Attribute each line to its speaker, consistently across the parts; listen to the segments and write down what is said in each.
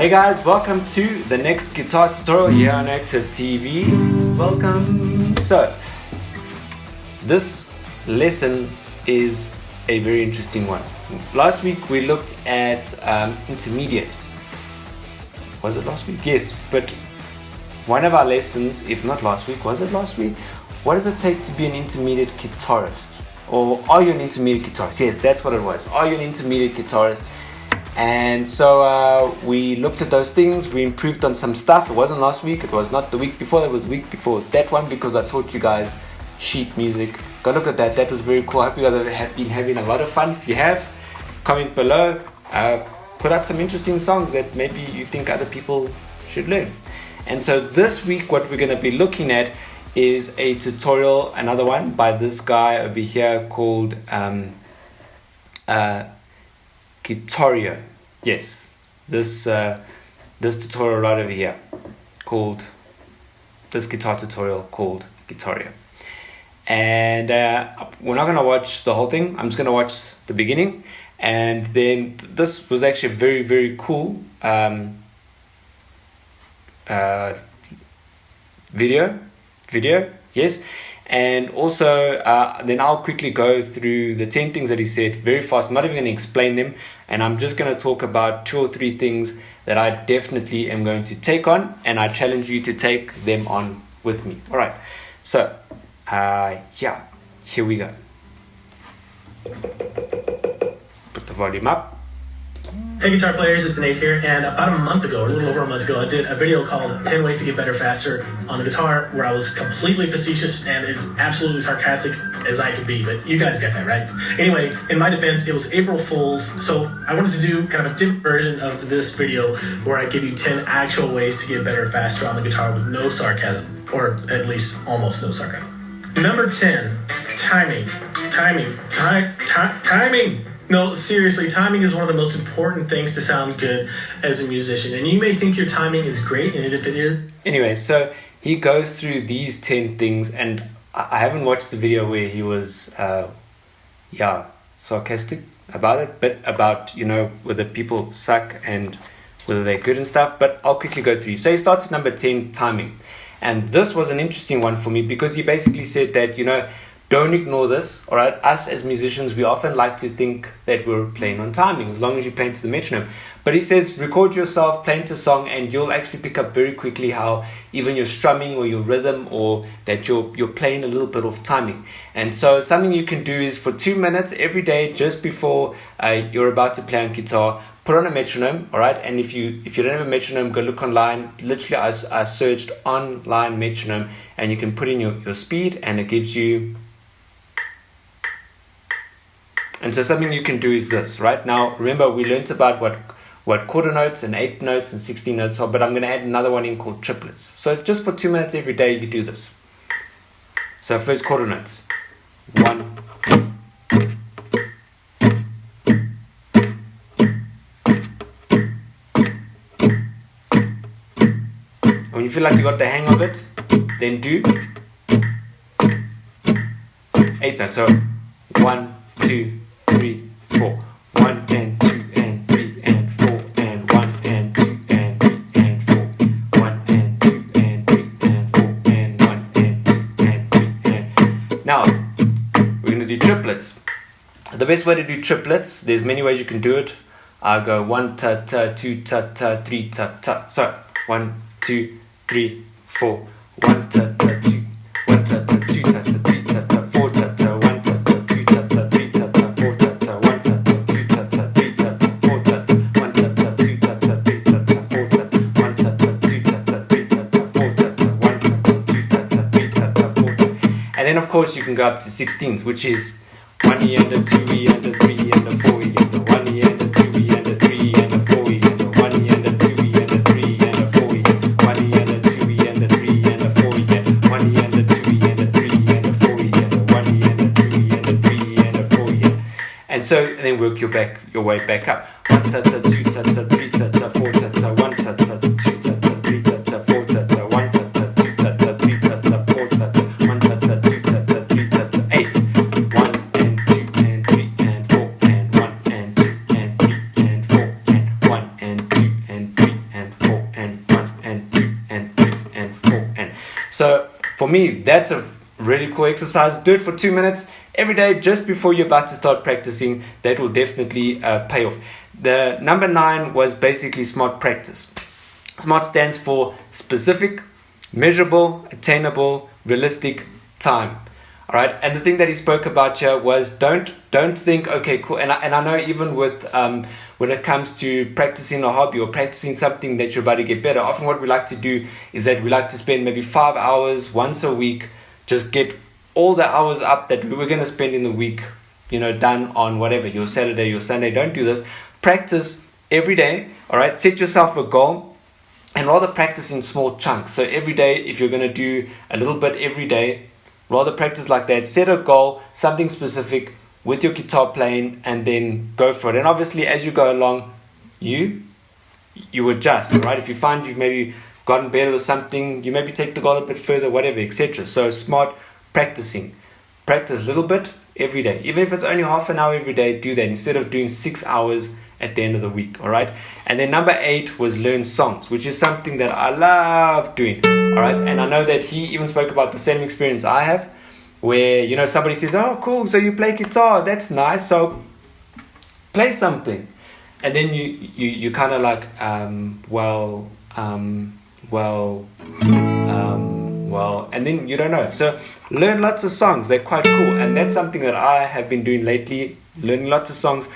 Speaker 1: Hey guys, welcome to the next guitar tutorial here on Active TV. Welcome. So, this lesson is a very interesting one. Last week we looked at intermediate. Was it last week? Yes, but one of our lessons, if not last week, was it last week? What does it take to be an intermediate guitarist? Or are you an intermediate guitarist? Yes, that's what it was. Are you an intermediate guitarist? And so we looked at those things, we improved on some stuff. It wasn't last week, it was not the week before, it was the week before that one, because I taught you guys sheet music. Go look at that, that was very cool. I hope you guys have been having a lot of fun. If you have, comment below, put out some interesting songs that maybe you think other people should learn. And so this week what we're going to be looking at is a tutorial, another one by this guy over here called Guitareo. Yes, this tutorial right over here called this guitar tutorial called Guitareo. And we're not going to watch the whole thing. I'm just going to watch the beginning, and then this was actually a very, very cool video, yes. And also then I'll quickly go through the 10 things that he said very fast. I'm not even going to explain them, and I'm just going to talk about 2 or 3 things that I definitely am going to take on, and I challenge you to take them on with me. All right, so yeah, here we go. Put the volume up.
Speaker 2: Hey guitar players, it's Nate here, and about a month ago, or a little over a month ago, I did a video called 10 Ways to Get Better Faster on the Guitar, where I was completely facetious and as absolutely sarcastic as I could be, but you guys get that, right? Anyway, in my defense, it was April Fool's, so I wanted to do kind of a different version of this video where I give you 10 actual ways to get better faster on the guitar with no sarcasm, or at least almost no sarcasm. Number 10, timing. Timing! No, seriously, timing is one of the most important things to sound good as a musician. And you may think your timing is great, and if it is...
Speaker 1: Anyway, so he goes through these 10 things, and I haven't watched the video where he was, sarcastic about it, but about, you know, whether people suck and whether they're good and stuff, but I'll quickly go through. So he starts at number 10, timing. And this was an interesting one for me, because he basically said that, you know, don't ignore this, all right? Us as musicians, we often like to think that we're playing on timing, as long as you're playing to the metronome. But he says, record yourself playing to song, and you'll actually pick up very quickly how even your strumming or your rhythm, or that you're playing a little bit off timing. And so something you can do is for 2 minutes every day, just before you're about to play on guitar, put on a metronome, all right? And if you don't have a metronome, go look online. Literally, I searched online metronome, and you can put in your speed, and it gives you... And so something you can do is this, right? Now, remember, we learned about what quarter notes and eighth notes and 16 notes are, but I'm going to add another one in called triplets. So just for 2 minutes every day, you do this. So first quarter notes. 1. When you feel like you got the hang of it, then do 8 notes. So 1, 2, 3, 4. 1 and 2 and 3 and 4 and 1 and 2 and 3 and 4. 1 and 2 and 3 and 4 and 1 and 2 and 3 and... Now, we're going to do triplets. The best way to do triplets, there's many ways you can do it. I'll go 1 ta ta, 2 ta ta, 3 ta ta. So 1, 2, 3, 4. 1 ta ta, 2. 1 ta ta, 2 ta ta, 3 ta ta, 4 ta ta, 1 ta ta, 2 ta ta, 3 ta ta, 4 ta ta, 1 ta ta, 2 ta ta, 3 ta ta, 4 ta ta, 1 ta ta, 2 ta ta, 3 ta ta, 4 ta ta, 1 ta ta, 2 ta ta, 3 ta ta, 4 ta ta, 1 ta ta, 2 ta ta, 3 ta ta, 4 ta. And then of course you can go up to 16s, which is 1 E and a 2 E and a 3 E and a 4 E and a 1 E and a 2 E and a 3 E and a 4 E and a 1 E and a 2 E and a 3 E and a 4 E, 1 E and a 2 E and a 3 E and a 4 E, 1 E and a 2 E and a 3 E and a 4 E, 1 E and a 2 E and a 3 E and a 4 E. And so then work your way back up. 1 ta ta, 2 ta ta, 3 ta ta, 4 ta ta, 1 ta ta, 2 ta ta, 3 ta ta, 4 ta ta, 1 ta ta, 2 ta ta, 3 ta ta, 4 ta ta, 1 ta ta, 2 ta ta, 3 ta ta, 8. 1 and 2 and 3 and 4 and 1 and 2 and 3 and 4 and 1 and 2 and 3 and So for me, that's a really cool exercise. Do it for 2 minutes every day just before you're about to start practicing. That will definitely pay off. The number 9 was basically SMART practice. SMART stands for specific, measurable, attainable, realistic, time. All right, and the thing that he spoke about here was don't think, okay, cool. And I know even with when it comes to practicing a hobby or practicing something that you're about to get better, often what we like to do is that we like to spend maybe 5 hours once a week, just get all the hours up that we were going to spend in the week, done on whatever, your Saturday, your Sunday. Don't do this. Practice every day. All right, set yourself a goal and rather practice in small chunks. So every day, if you're going to do a little bit every day, rather practice like that. Set a goal, something specific with your guitar playing, and then go for it. And obviously, as you go along, you adjust, right? If you find you've maybe gotten better with something, you maybe take the goal a bit further, whatever, etc. So SMART practicing. Practice a little bit every day. Even if it's only half an hour every day, do that instead of doing 6 hours at the end of the week, all right? And then number 8 was learn songs, which is something that I love doing, all right? And I know that he even spoke about the same experience I have, where, somebody says, oh, cool, so you play guitar, that's nice, so play something. And then you kind of like, well, and then you don't know. So learn lots of songs, they're quite cool. And that's something that I have been doing lately, learning lots of songs,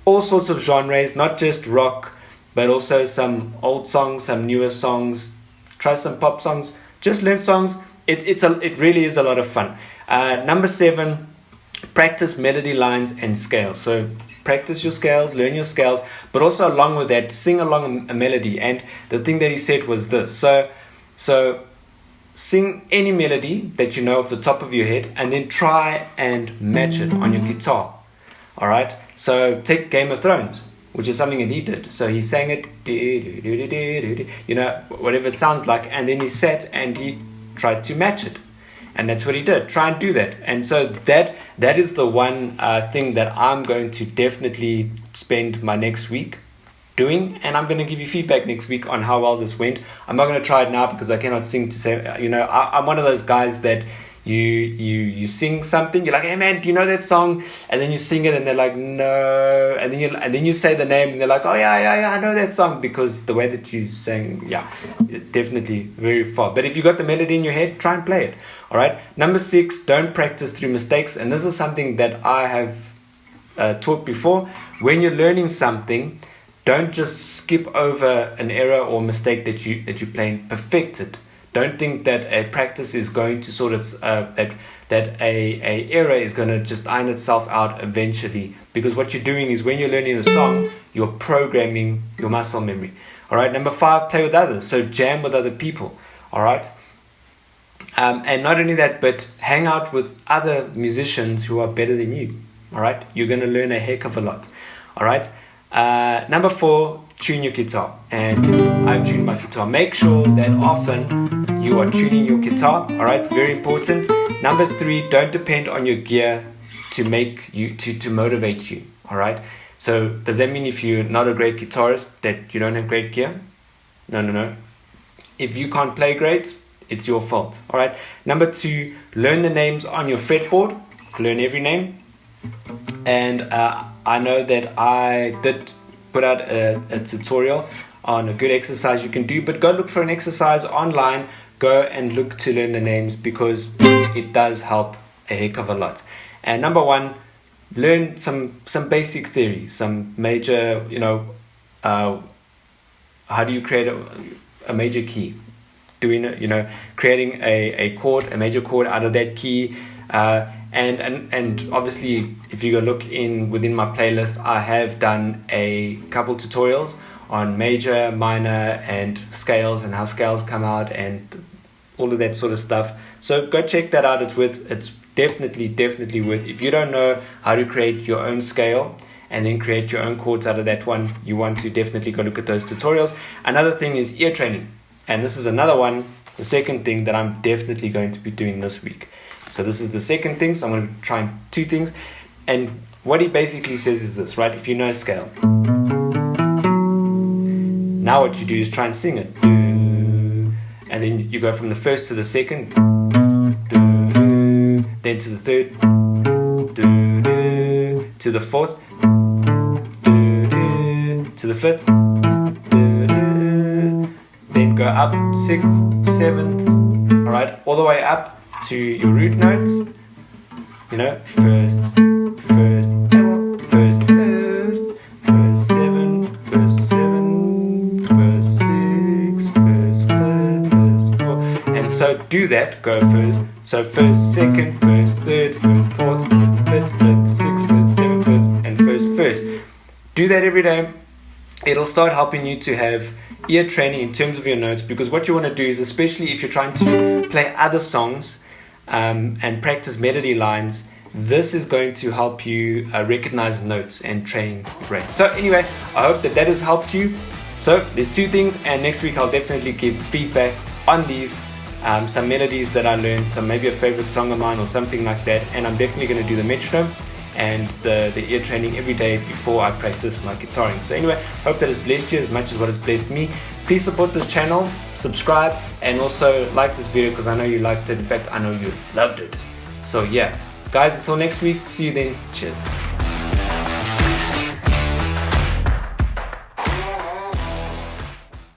Speaker 1: all sorts of genres, not just rock, but also some old songs, some newer songs, try some pop songs, just learn songs. It really is a lot of fun. Number 7, practice melody lines and scales. So practice your scales, learn your scales, but also along with that, sing along a melody. And the thing that he said was this. So sing any melody that you know off the top of your head, and then try and match it on your guitar. All right. So take Game of Thrones, which is something that he did. So he sang it, whatever it sounds like, and then he sat and he tried to match it. And that's what he did. Try and do that. And so that is the one thing that I'm going to definitely spend my next week doing. And I'm going to give you feedback next week on how well this went. I'm not going to try it now because I cannot sing to say, I'm one of those guys that you sing something, you're like, hey man, do you know that song? And then you sing it and they're like, no. And then you say the name and they're like, oh yeah, I know that song, because the way that you sang, definitely very far. But if you got the melody in your head, try and play it. All right. Number 6, don't practice through mistakes. And this is something that I have taught before. When you're learning something, don't just skip over an error or mistake that you're playing. Perfect it. Don't think that a practice is going to sort of that a error is going to just iron itself out eventually. Because what you're doing is, when you're learning a song, you're programming your muscle memory. All right. Number 5, play with others. So jam with other people. All right. And not only that, but hang out with other musicians who are better than you. All right. You're going to learn a heck of a lot. All right. Number 4, tune your guitar. And I've tuned my guitar. Make sure that often you are tuning your guitar. All right, very important. Number 3, don't depend on your gear to make you to motivate you. All right. So does that mean if you're not a great guitarist that you don't have great gear? No. If you can't play great, it's your fault. All right. Number 2, learn the names on your fretboard. Learn every name. And I know that I did put out a tutorial on a good exercise you can do, but go look for an exercise online. Go and look to learn the names, because it does help a heck of a lot. And number 1, learn some basic theory, some major, how do you create a major key? Creating a chord, a major chord out of that key. And obviously, if you go look within my playlist, I have done a couple tutorials on major, minor, and scales, and how scales come out, and all of that sort of stuff. So go check that out. It's definitely worth. If you don't know how to create your own scale and then create your own chords out of that one, you want to definitely go look at those tutorials. Another thing is ear training, and this is another one, the second thing that I'm definitely going to be doing this week. So this is the second thing. So I'm going to try 2 things. And what he basically says is this, right? If you know a scale, now what you do is try and sing it. And and then you go from the first to the second, then to the third, to the fourth, to the fifth, then go up sixth, seventh, all right, all the way up to your root notes. You know, first, first, first, first, first seven, first seven, first six, first fifth, first four, and so do that. Go first. So first, second, first, third, first, fourth, first, fifth, fifth, sixth, fifth, seventh, fifth, and first, first. Do that every day. It'll start helping you to have ear training in terms of your notes, because what you want to do is, especially if you're trying to play other songs and practice melody lines, this is going to help you recognize notes and train your brain. So anyway, I hope that has helped you. So there's two things, and next week I'll definitely give feedback on these, some melodies that I learned, some maybe a favorite song of mine or something like that, and I'm definitely going to do the metronome and the ear training every day before I practice my guitaring. So anyway, hope that has blessed you as much as what has blessed me. Please support this channel, subscribe, and also like this video, because I know you liked it. In fact, I know you loved it. So yeah, guys, until next week, see you then. Cheers.